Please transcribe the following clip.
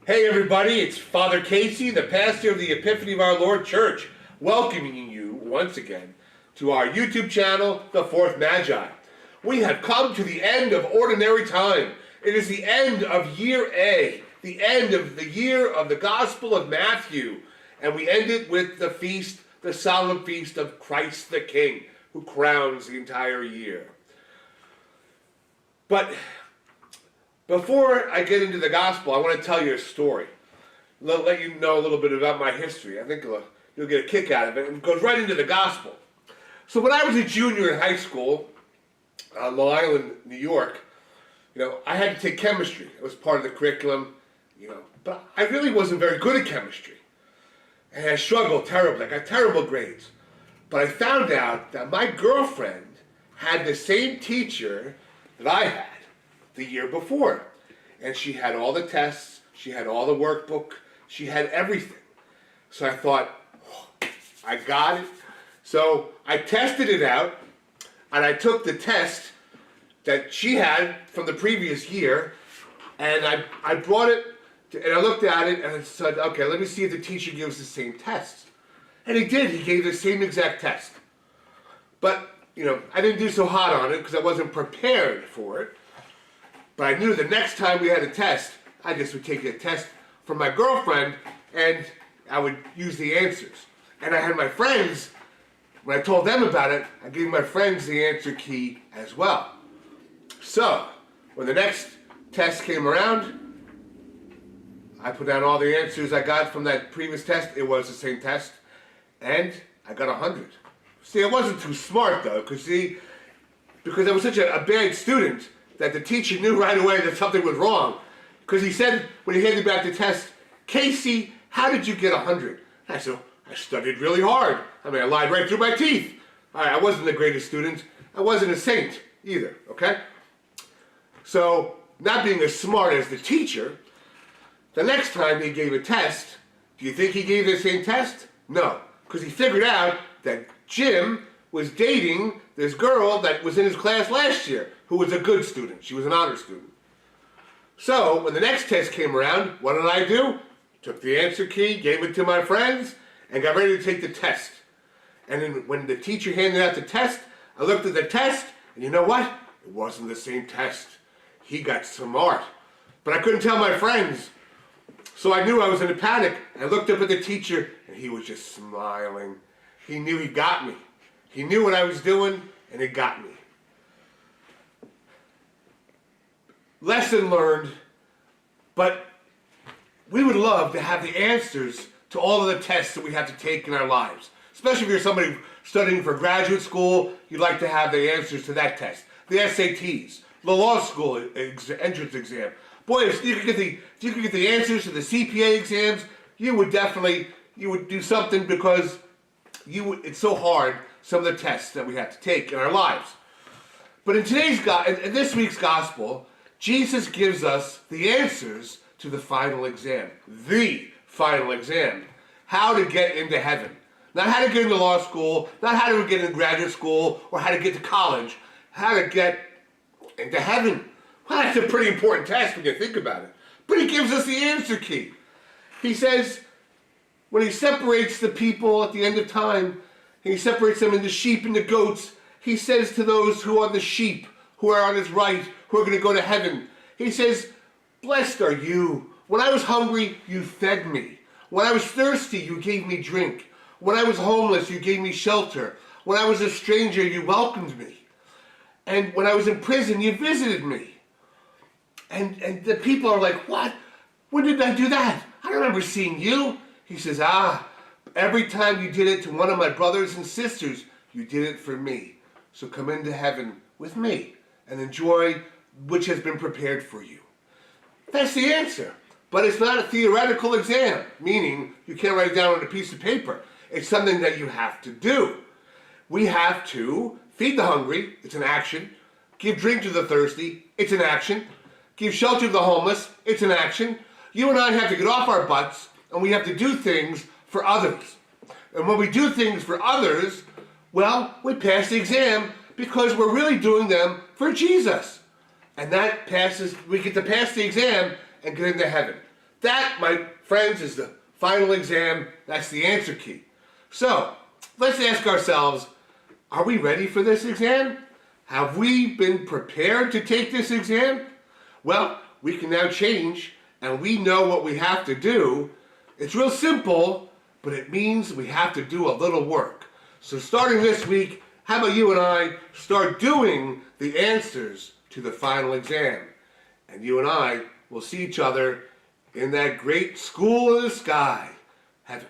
Hey everybody, it's Father Casey, the pastor of the Epiphany of Our Lord Church, welcoming you once again to our YouTube channel, The Fourth Magi. We have come to the end of ordinary time. It is the end of year A, the end of the year of the Gospel of Matthew, and we end it with the feast, the solemn feast of Christ the King, who crowns the entire year. But before I get into the gospel, I want to tell you a story. Let you know a little bit about my history. I think you'll get a kick out of it. And it goes right into the gospel. So when I was a junior in high school, on Long Island, New York, I had to take chemistry. It was part of the curriculum, but I really wasn't very good at chemistry. And I struggled terribly. I got terrible grades. But I found out that my girlfriend had the same teacher that I had the year before. And she had all the tests, she had all the workbook, she had everything. So I thought, oh, I got it. So I tested it out, and I took the test that she had from the previous year, and I brought it, and I looked at it, and I said, okay, let me see if the teacher gives the same test. And he did, he gave the same exact test. But, I didn't do so hot on it because I wasn't prepared for it. But I knew the next time we had a test, I just would take a test from my girlfriend and I would use the answers. And I had my friends, when I told them about it, I gave my friends the answer key as well. So, when the next test came around, I put down all the answers I got from that previous test. It was the same test. And I got 100. See, I wasn't too smart though, because I was such a bad student, that the teacher knew right away that something was wrong. Because he said, when he handed back the test, Casey, how did you get 100? And I said, I studied really hard. I lied right through my teeth. I wasn't the greatest student. I wasn't a saint either, okay? So, not being as smart as the teacher, the next time he gave a test, do you think he gave the same test? No, because he figured out that Jim was dating this girl that was in his class last year, who was a good student. She was an honor student. So, when the next test came around, what did I do? Took the answer key, gave it to my friends, and got ready to take the test. And then when the teacher handed out the test, I looked at the test, and you know what? It wasn't the same test. He got smart. But I couldn't tell my friends. So I knew I was in a panic. I looked up at the teacher, and he was just smiling. He knew he got me. He knew what I was doing, and it got me. Lesson learned, but we would love to have the answers to all of the tests that we have to take in our lives. Especially if you're somebody studying for graduate school, you'd like to have the answers to that test. The SATs, the law school entrance exam. Boy, if you could get the answers to the CPA exams, you would do something, because it's so hard, some of the tests that we have to take in our lives. But in this week's gospel, Jesus gives us the answers to the final exam. The final exam. How to get into heaven. Not how to get into law school, not how to get into graduate school, or how to get to college. How to get into heaven. Well, that's a pretty important test when you think about it. But he gives us the answer key. He says, when he separates the people at the end of time, he separates them into sheep and the goats, he says to those who are the sheep, who are on his right, who are going to go to heaven, he says, blessed are you. When I was hungry, you fed me. When I was thirsty, you gave me drink. When I was homeless, you gave me shelter. When I was a stranger, you welcomed me. And when I was in prison, you visited me. And the people are like, what? When did I do that? I don't remember seeing you. He says, every time you did it to one of my brothers and sisters, you did it for me. So come into heaven with me and enjoy which has been prepared for you. That's the answer. But it's not a theoretical exam, meaning you can't write it down on a piece of paper. It's something that you have to do. We have to feed the hungry, it's an action. Give drink to the thirsty, it's an action. Give shelter to the homeless, it's an action. You and I have to get off our butts, and we have to do things for others. And when we do things for others, well, we pass the exam because we're really doing them for Jesus. And we get to pass the exam and get into heaven. That, my friends, is the final exam. That's the answer key. So, let's ask ourselves, are we ready for this exam? Have we been prepared to take this exam? Well, we can now change, and we know what we have to do. It's real simple, but it means we have to do a little work. So starting this week, how about you and I start doing the answers to the final exam? And you and I will see each other in that great school in the sky. Have